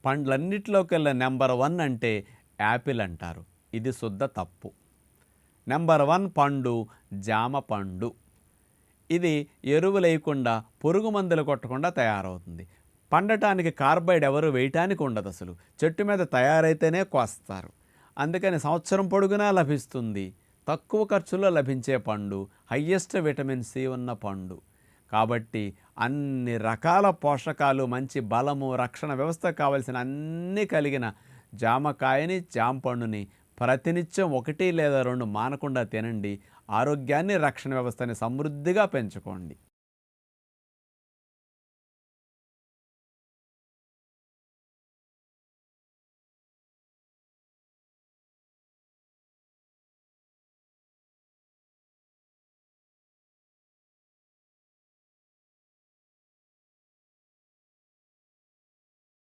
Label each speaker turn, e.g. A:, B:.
A: పండ్లన్నిటిలోకెల్లా number 1 అంటే Apple అంటారు. ఇది శుద్ధ తప్పు. నెంబర్ 1 పండు జామ పండు. ఇది ఎరువులేయకుండా, పురుగు మందులు కొట్టకుండా తయారవుతుంది. పండటానికి కార్బైడ్ ఎవరు వేయటానికి ఉండదు అసలు. చెట్టు మీద తయారైతేనే కోస్తారు. అందుకని సంవత్సరం పొడుగునా లభిస్తుంది. తక్కువ ఖర్చులో లభించే పండు, హయ్యెస్ట్ విటమిన్ సి ఉన్న పండు. కాబట్టి అన్ని రకాల పోషకాలు, మంచి బలము, రక్షణ వ్యవస్థ కావలసిన అన్నీ కలిగిన జామకాయని, జామ పండుని ప్రతినిత్యం 1 లేదా 2 మానకుండా తినండి. ఆరోగ్యాన్ని, రక్షణ వ్యవస్థని సమృద్ధిగా పెంచుకోండి.